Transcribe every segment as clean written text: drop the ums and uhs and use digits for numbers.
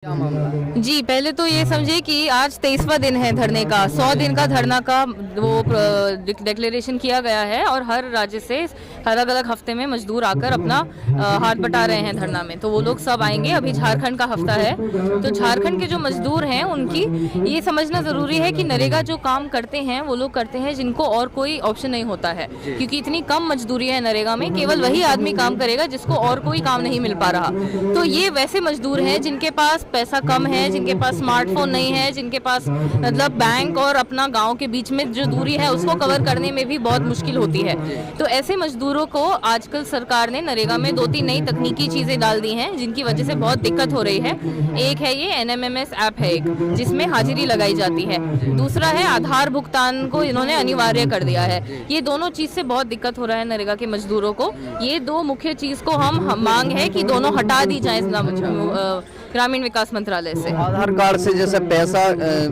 क्या मामला है? जी, पहले तो ये समझिए कि आज 23वां दिन है धरने का। 100 दिन का धरना का वो डिक्लेरेशन किया गया है और हर राज्य से अलग अलग हफ्ते में मजदूर आकर अपना हाथ बटा रहे हैं धरना में। तो वो लोग सब आएंगे। अभी झारखंड का हफ्ता है, तो झारखंड के जो मजदूर हैं उनकी ये समझना ज़रूरी है कि नरेगा जो काम करते हैं वो लोग करते हैं जिनको और कोई ऑप्शन नहीं होता है, क्योंकि इतनी कम मजदूरी है नरेगा में। केवल वही आदमी काम करेगा जिसको और कोई काम नहीं मिल पा रहा। तो ये वैसे मजदूर हैं जिनके पास पैसा कम है, जिनके पास स्मार्टफोन नहीं है, जिनके पास मतलब बैंक और अपना गांव के बीच में जो दूरी है उसको कवर करने में भी बहुत मुश्किल होती है। तो ऐसे मजदूरों को आजकल सरकार ने नरेगा में 2-3 नई तकनीकी चीजें डाल दी हैं जिनकी वजह से बहुत दिक्कत हो रही है। एक है ये NMMS ऐप है एक, जिसमें हाजिरी लगाई जाती है। दूसरा है आधार भुगतान को इन्होंने अनिवार्य कर दिया है। ये दोनों चीज से बहुत दिक्कत हो रहा है नरेगा के मजदूरों को। ये दो मुख्य चीज को हम मांग है कि दोनों हटा दी जाए ग्रामीण विकास मंत्रालय से। आधार कार्ड से जैसे पैसा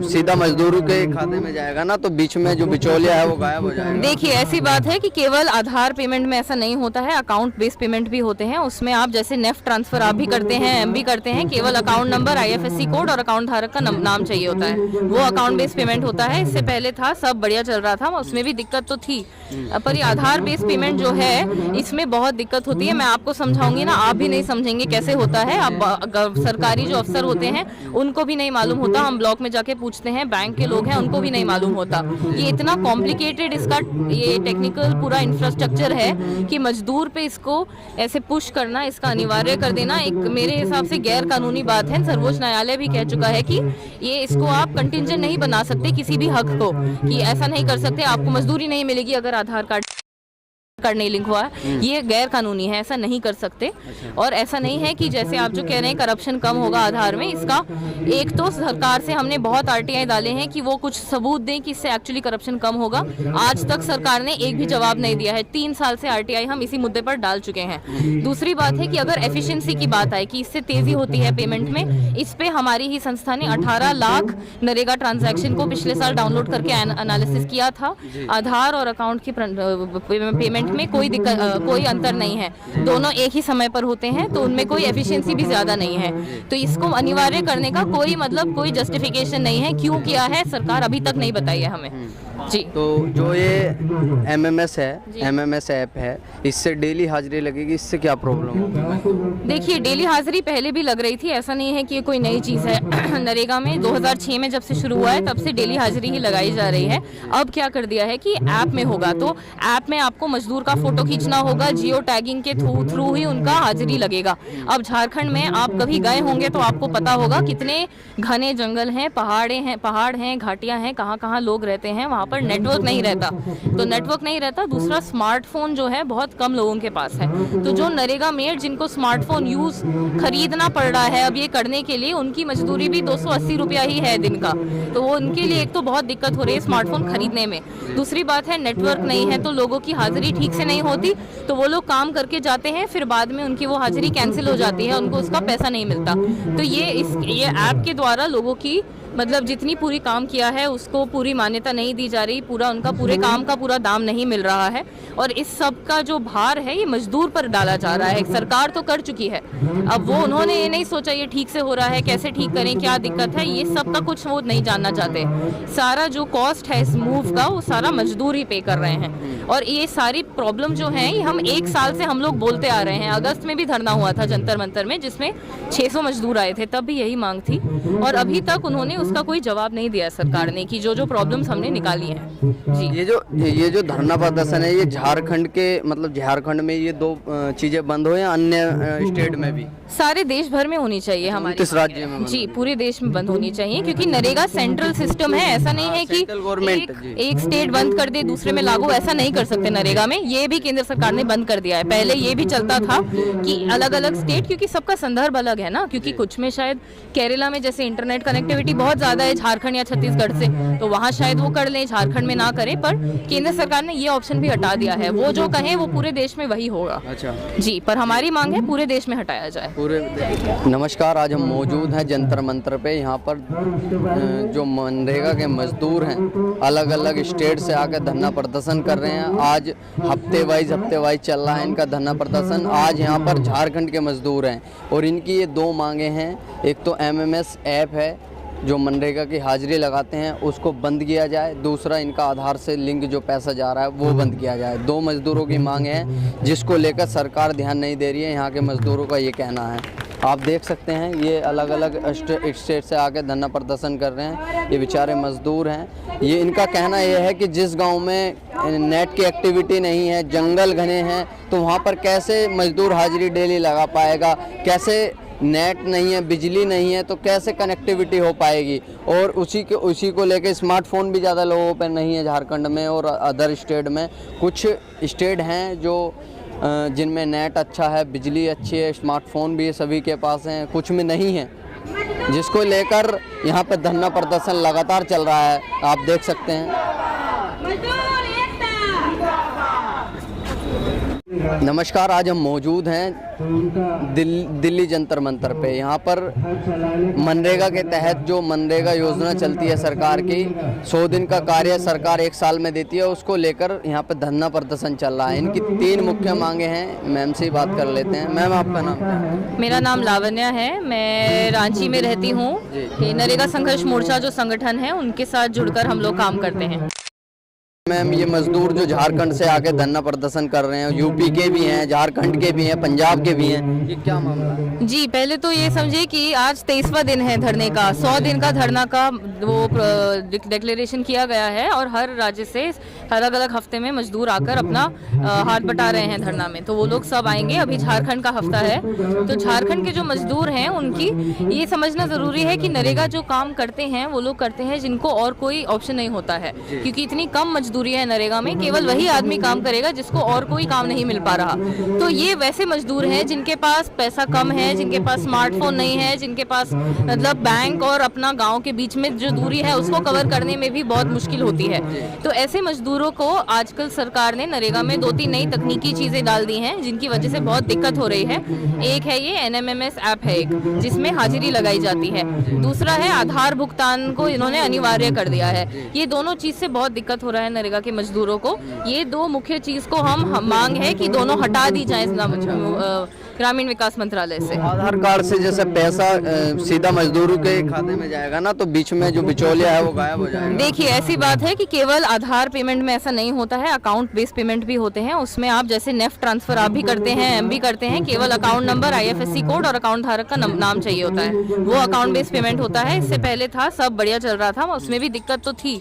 सीधा मजदूरों के खाते में जाएगा ना, तो बीच में जो बिचौलिया है वो गायब हो जाएगा। देखिए, ऐसी बात है कि केवल आधार पेमेंट में ऐसा नहीं होता है, अकाउंट बेस्ड पेमेंट भी होते हैं। उसमें आप जैसे नेफ्ट ट्रांसफर आप भी करते हैं, MB करते हैं, केवल अकाउंट नंबर, IFSC कोड और अकाउंट धारक का नाम चाहिए होता है। वो अकाउंट बेस्ड पेमेंट होता है। इससे पहले था, सब बढ़िया चल रहा था, उसमें भी दिक्कत तो थी, पर ये आधार बेस्ड पेमेंट जो है इसमें बहुत दिक्कत होती है। मैं आपको समझाऊंगी ना, आप भी नहीं समझेंगे कैसे होता है। अब सरकारी जो अफसर होते हैं उनको भी नहीं मालूम होता। हम ब्लॉक में जाके पूछते हैं, बैंक के लोग हैं उनको भी नहीं मालूम होता। ये इतना कॉम्प्लिकेटेड इसका ये टेक्निकल पूरा इंफ्रास्ट्रक्चर है कि मजदूर पे इसको ऐसे पुश करना, इसका अनिवार्य कर देना एक मेरे हिसाब से गैर कानूनी बात है। सर्वोच्च न्यायालय भी कह चुका है कि ये इसको आप कंटिंजेंट नहीं बना सकते किसी भी हक को, कि ऐसा नहीं कर सकते आपको मजदूरी नहीं मिलेगी अगर आधार कार्ड नहीं लिंक हुआ है। ये गैर कानूनी है, ऐसा नहीं कर सकते। और ऐसा नहीं है कि जैसे आप जो कह रहे हैं करप्शन कम होगा आधार में, इसका एक तो सरकार से हमने बहुत RTI डाले हैं कि वो कुछ सबूत दें कि इससे एक्चुअली करप्शन कम होगा। आज तक सरकार ने एक भी जवाब नहीं दिया है। 3 साल से RTI हम इसी मुद्दे पर डाल चुके हैं। दूसरी बात है कि अगर एफिशिएंसी की बात आए कि इससे तेजी होती है पेमेंट में, इस पे हमारी ही संस्था ने 18 लाख नरेगा ट्रांजैक्शन को पिछले साल डाउनलोड करके एनालिसिस किया था। आधार और अकाउंट की पेमेंट में कोई अंतर नहीं है, दोनों एक ही समय पर होते हैं, तो उनमें कोई एफिशिएंसी भी ज्यादा नहीं है। तो इसको अनिवार्य करने का कोई मतलब कोई जस्टिफिकेशन नहीं है। क्यों किया है सरकार अभी तक नहीं बताई है हमें। जी, तो जो ये MMS है, MMS ऐप है, इससे डेली हाजिरी लगेगी, इससे क्या प्रॉब्लम होगी? देखिए, डेली हाजिरी पहले भी लग रही थी, ऐसा नहीं है कि ये कोई नई चीज़ है। नरेगा में 2006 में जब से शुरू हुआ है तब से डेली हाजिरी ही लगाई जा रही है। अब क्या कर दिया है कि ऐप में होगा, तो ऐप में आपको मजदूर का फोटो खींचना होगा, जियो टैगिंग के थ्रू ही उनका हाजिरी लगेगा। अब झारखंड में आप कभी गए होंगे तो आपको पता होगा कितने घने जंगल हैं, पहाड़ हैं, घाटियां हैं, कहाँ लोग रहते हैं, वहाँ पर नेटवर्क नहीं रहता। तो नेटवर्क नहीं रहता। दूसरा, स्मार्टफोन जो है बहुत कम लोगों के पास है। तो जो नरेगा मेट जिनको स्मार्टफोन यूज खरीदना पड़ रहा है अब ये करने के लिए, उनकी मजदूरी भी 280 रुपया ही है दिन का। तो वो उनके लिए एक तो बहुत दिक्कत हो रही है स्मार्टफोन खरीदने में। दूसरी बात है, नेटवर्क नहीं है तो लोगों की हाजिरी ठीक से नहीं होती, तो वो लोग काम करके जाते हैं, फिर बाद में उनकी वो हाजिरी कैंसिल हो जाती है, उनको उसका पैसा नहीं मिलता। तो ये ऐप के द्वारा लोगों की मतलब जितनी पूरी काम किया है उसको पूरी मान्यता नहीं दी जा रही, उनका पूरे काम का पूरा दाम नहीं मिल रहा है। और इस सब का जो भार है ये मजदूर पर डाला जा रहा है। सरकार तो कर चुकी है, अब वो उन्होंने ये नहीं सोचा ये ठीक से हो रहा है, कैसे ठीक करें, क्या दिक्कत है, ये सब का कुछ वो नहीं जानना चाहते। सारा जो कॉस्ट है इस मूव का वो सारा मजदूर ही पे कर रहे हैं। और ये सारी प्रॉब्लम जो है ये हम 1 साल से हम लोग बोलते आ रहे हैं। अगस्त में भी धरना हुआ था जंतर मंतर में, जिसमें 600 मजदूर आए थे, तब भी यही मांग थी। और अभी तक उन्होंने उसका कोई जवाब नहीं दिया सरकार ने कि जो प्रॉब्लम्स हमने निकाली हैं। जी, ये जो धरना प्रदर्शन है, ये झारखंड के मतलब झारखंड में ये 2 चीजें बंद हो या अन्य स्टेट में भी? सारे देश भर में होनी चाहिए हमारे राज्य में? जी, पूरे देश में बंद होनी चाहिए, क्योंकि नरेगा सेंट्रल सिस्टम है। ऐसा नहीं है कि एक स्टेट बंद कर दे दूसरे में लागू, ऐसा नहीं कर सकते नरेगा में। ये भी केंद्र सरकार ने बंद कर दिया है। पहले ये भी चलता था कि अलग अलग स्टेट, क्योंकि सबका संदर्भ अलग है ना, क्योंकि कुछ में शायद केरला में जैसे इंटरनेट कनेक्टिविटी बहुत बहुत ज़्यादा है झारखंड या छत्तीसगढ़ से, तो वहाँ शायद वो कर लें, झारखंड में ना करें। पर केंद्र सरकार ने ये ऑप्शन भी हटा दिया है, वो जो कहें वो पूरे देश में वही होगा। अच्छा जी, पर हमारी मांग है पूरे देश में हटाया जाए। पूरे। नमस्कार, आज हम मौजूद हैं जंतर मंतर पे। यहाँ पर जो मनरेगा के मजदूर हैं अलग अलग स्टेट से आकर धरना प्रदर्शन कर रहे हैं। आज हफ्ते वाइज चल रहा है इनका धरना प्रदर्शन। आज यहाँ पर झारखंड के मजदूर हैं और इनकी ये दो मांगे हैं। एक तो MMS ऐप है जो मनरेगा की हाजिरी लगाते हैं उसको बंद किया जाए, दूसरा इनका आधार से लिंक जो पैसा जा रहा है वो बंद किया जाए। दो मजदूरों की मांग है जिसको लेकर सरकार ध्यान नहीं दे रही है, यहाँ के मजदूरों का ये कहना है। आप देख सकते हैं ये अलग अलग स्टेट से आके धरना प्रदर्शन कर रहे हैं। ये बेचारे मजदूर हैं। ये इनका कहना ये है कि जिस गांव में नेट की एक्टिविटी नहीं है, जंगल घने हैं, तो वहाँ पर कैसे मजदूर हाजिरी डेली लगा पाएगा, कैसे नेट नहीं है, बिजली नहीं है, तो कैसे कनेक्टिविटी हो पाएगी। और उसी को लेके स्मार्टफोन भी ज़्यादा लोगों पर नहीं है झारखंड में और अदर स्टेट में। कुछ स्टेट हैं जो जिनमें नेट अच्छा है, बिजली अच्छी है, स्मार्टफोन भी सभी के पास हैं, कुछ में नहीं है, जिसको लेकर यहाँ पर धरना प्रदर्शन लगातार चल रहा है। आप देख सकते हैं। नमस्कार, आज हम मौजूद हैं दिल्ली जंतर मंतर पे। यहाँ पर मनरेगा के तहत जो मनरेगा योजना चलती है सरकार की, 100 दिन का कार्य सरकार 1 साल में देती है, उसको लेकर यहाँ पर धरना प्रदर्शन चल रहा है। इनकी 3 मुख्य मांगे हैं। मैम से ही बात कर लेते हैं। मैम, आपका नाम क्या है? मेरा नाम लावण्या है, मैं रांची में रहती हूँ। नरेगा संघर्ष मोर्चा जो संगठन है उनके साथ जुड़कर हम लोग काम करते हैं। मैम, ये मजदूर जो झारखंड से आके धरना प्रदर्शन कर रहे हैं, यूपी के भी हैं, झारखंड के भी हैं, पंजाब के भी हैं, ये क्या मामला है? जी, पहले तो ये समझिए कि आज 23वां दिन है धरने का। 100 दिन का धरना का वो डिक्लेरेशन किया गया है और हर राज्य से अलग अलग हफ्ते में मजदूर आकर अपना हाथ बटा रहे हैं धरना में, तो वो लोग सब आएंगे। अभी झारखंड का हफ्ता है, तो झारखंड के जो मजदूर हैं उनकी ये समझना ज़रूरी है कि नरेगा जो काम करते हैं वो लोग करते हैं जिनको और कोई ऑप्शन नहीं होता है, क्योंकि इतनी कम मजदूरी है नरेगा में, केवल वही आदमी काम करेगा जिसको और कोई काम नहीं मिल पा रहा। तो ये वैसे मजदूर हैं जिनके पास पैसा कम है, जिनके पास स्मार्टफोन नहीं है, जिनके पास मतलब बैंक और अपना गांव के बीच में जो दूरी है उसको कवर करने में भी बहुत मुश्किल होती है। तो ऐसे मजदूरों को आजकल सरकार ने नरेगा में 2-3 नई तकनीकी चीजें डाल दी हैं जिनकी वजह से बहुत दिक्कत हो रही है। एक है ये NMMS ऐप है एक, जिसमें हाजिरी लगाई जाती है। दूसरा है आधार भुगतान को इन्होंने अनिवार्य कर दिया है। ये दोनों चीज से बहुत दिक्कत हो रहा है नरेगा के मजदूरों को। ये 2 मुख्य चीज को हम मांग है कि दोनों हटा दी जाए ग्रामीण विकास मंत्रालय से। आधार कार्ड से जैसे पैसा सीधा मजदूर के खाते में जाएगा ना, तो बीच में जो बिचौलिया है वो गायब हो जाएगा। देखिए, ऐसी बात है कि केवल आधार पेमेंट में ऐसा नहीं होता है, अकाउंट बेस्ड पेमेंट भी होते हैं। उसमें आप जैसे नेफ्ट ट्रांसफर आप भी करते हैं, हम भी करते हैं, केवल अकाउंट नंबर, IFSC कोड और अकाउंट धारक का नाम चाहिए होता है, वो अकाउंट बेस्ड पेमेंट होता है। इससे पहले था, सब बढ़िया चल रहा था, उसमें भी दिक्कत तो थी,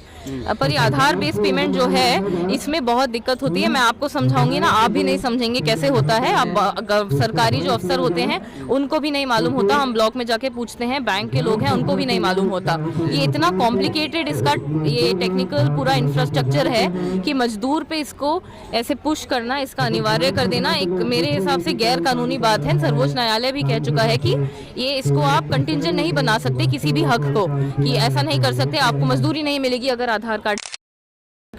पर ये आधार बेस्ड पेमेंट जो है इसमें बहुत दिक्कत होती है। मैं आपको समझाऊंगी ना, आप भी नहीं समझेंगे कैसे होता है। अब सरकारी जो अफसर होते हैं उनको भी नहीं मालूम होता, हम ब्लॉक में जाके पूछते हैं, बैंक के लोग हैं उनको भी नहीं मालूम होता। ये इतना कॉम्प्लिकेटेड इसका ये टेक्निकल पूरा इंफ्रास्ट्रक्चर है कि मजदूर पे इसको ऐसे पुश करना, इसका अनिवार्य कर देना एक मेरे हिसाब से गैर कानूनी बात है। सर्वोच्च न्यायालय भी कह चुका है कि ये इसको आप कंटिंजेंट नहीं बना सकते किसी भी हक को, कि ऐसा नहीं कर सकते, आपको मजदूरी नहीं मिलेगी अगर आधार कार्ड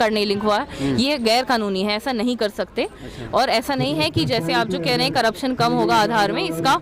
नहीं लिंक हुआ है, ये गैर कानूनी है, ऐसा नहीं कर सकते। और ऐसा नहीं है कि जैसे आप जो कह रहे हैं करप्शन कम होगा आधार में, इसका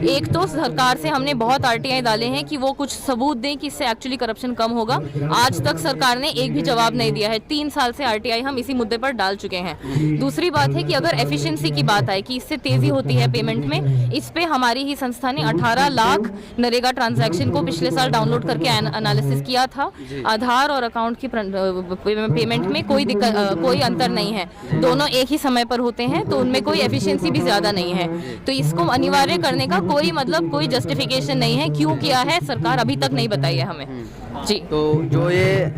एक तो सरकार से हमने बहुत RTI डाले हैं कि वो कुछ सबूत दें कि इससे एक्चुअली करप्शन कम होगा। आज तक सरकार ने एक भी जवाब नहीं दिया है। 3 साल से RTI हम इसी मुद्दे पर डाल चुके हैं। दूसरी बात है कि अगर एफिशिएंसी की बात आए कि इससे तेजी होती है पेमेंट में, इस पे हमारी ही संस्था ने 18 लाख नरेगा ट्रांजैक्शन को पिछले साल डाउनलोड करके एनालिसिस किया था। आधार और अकाउंट की पेमेंट में कोई अंतर नहीं है, दोनों एक ही समय पर होते हैं, तो उनमें कोई एफिशिएंसी भी ज्यादा नहीं है। तो इसको अनिवार्य करने का कोई जस्टिफिकेशन नहीं है। क्यों किया है सरकार अभी तक नहीं बताई है हमें। जी, तो जो ये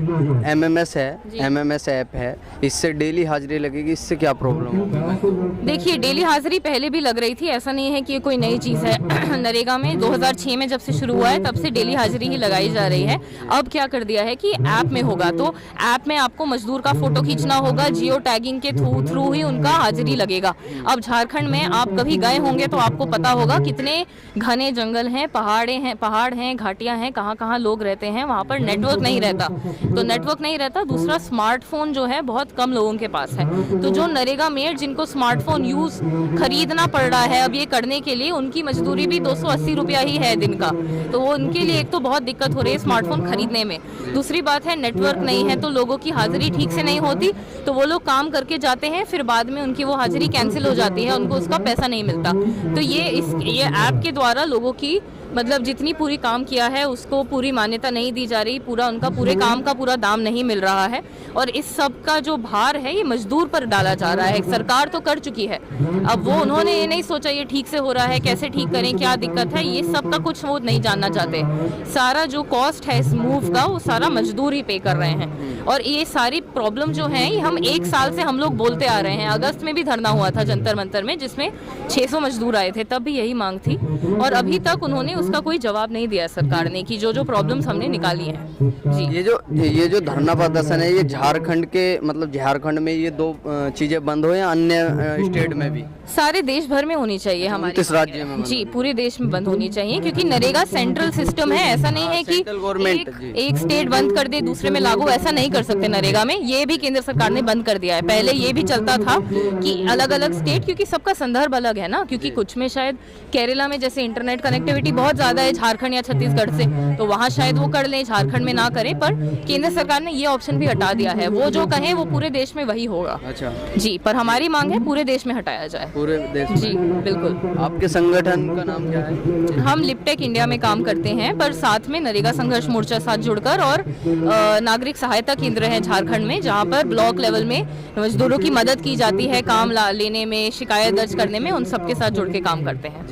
MMS है, MMS ऐप है, इससे डेली हाजिरी लगेगी, इससे क्या प्रॉब्लम होगी? देखिए, डेली हाजिरी पहले भी लग रही थी, ऐसा नहीं है कि ये कोई नई चीज़ है। नरेगा में 2006 में जब से शुरू हुआ है तब से डेली हाजिरी ही लगाई जा रही है। अब क्या कर दिया है कि ऐप में होगा, तो ऐप में आपको मजदूर मजदूर का फोटो खींचना होगा, जियो टैगिंग के थ्रू ही उनका हाजिरी लगेगा। अब झारखंड में आप कभी गए होंगे तो आपको पता होगा कितने घने जंगल हैं, पहाड़ हैं, घाटियां हैं, कहाँ कहाँ लोग रहते हैं, वहाँ पर नेटवर्क नहीं रहता। तो नेटवर्क नहीं रहता, दूसरा स्मार्टफोन जो है बहुत कम लोगों के पास है। तो जो नरेगा मेड जिनको स्मार्टफोन यूज खरीदना पड़ रहा है अब ये करने के लिए, उनकी मजदूरी भी 280 रुपया ही है दिन का। तो वो उनके लिए एक तो बहुत दिक्कत हो रही है स्मार्टफोन खरीदने में। दूसरी बात है नेटवर्क नहीं है तो लोगों की हाजिरी ठीक से नहीं होती, तो वो लोग काम करके जाते हैं, फिर बाद में उनकी वो हाजिरी कैंसिल हो जाती है, उनको उसका पैसा नहीं मिलता। तो ये ऐप के द्वारा लोगों की मतलब जितनी पूरी काम किया है उसको पूरी मान्यता नहीं दी जा रही, पूरा उनका पूरे काम का पूरा दाम नहीं मिल रहा है, और इस सब का जो भार है ये मजदूर पर डाला जा रहा है। सरकार तो कर चुकी है, अब वो उन्होंने ये नहीं सोचा ये ठीक से हो रहा है, कैसे ठीक करें, क्या दिक्कत है, ये सब का कुछ वो नहीं जानना चाहते। सारा जो कॉस्ट है इस मूव का वो सारा मजदूर ही पे कर रहे हैं। और ये सारी प्रॉब्लम जो है हम 1 साल से हम लोग बोलते आ रहे हैं। अगस्त में भी धरना हुआ था जंतर मंतर में जिसमें 600 मजदूर आए थे, तब भी यही मांग थी, और अभी तक उन्होंने उसका कोई जवाब नहीं दिया सरकार ने कि जो प्रॉब्लम्स हमने निकाली हैं। जी, ये जो धरना प्रदर्शन है ये झारखंड के मतलब झारखंड में ये 2 चीजें बंद हो या अन्य स्टेट में भी? सारे देश भर में होनी चाहिए हमारे 29 राज्य में? जी, पूरे देश में बंद होनी चाहिए, क्योंकि नरेगा सेंट्रल सिस्टम है। ऐसा नहीं है कि गवर्नमेंट एक स्टेट बंद कर दे दूसरे में लागू, ऐसा नहीं कर सकते नरेगा में। ये भी केंद्र सरकार ने बंद कर दिया है। पहले ये भी चलता था कि अलग अलग स्टेट, क्योंकि सबका संदर्भ अलग है ना, क्योंकि कुछ में शायद केरला में जैसे इंटरनेट कनेक्टिविटी बहुत ज्यादा है झारखंड या छत्तीसगढ़ से, तो वहाँ शायद वो कर लें, झारखंड में ना करें, पर केंद्र सरकार ने ये ऑप्शन भी हटा दिया है। वो जो कहें वो पूरे देश में वही होगा। अच्छा जी, पर हमारी मांग है पूरे देश में हटाया जाए। पूरे देश? जी बिल्कुल। आपके संगठन का नाम क्या है? हम लिपटेक इंडिया में काम करते हैं, पर साथ में नरेगा संघर्ष मोर्चा साथ जुड़कर, और नागरिक सहायता केंद्र है झारखंड में जहां पर ब्लॉक लेवल में मजदूरों की मदद की जाती है काम लेने में, शिकायत दर्ज करने में, उन सबके साथ जुड़ के काम करते हैं।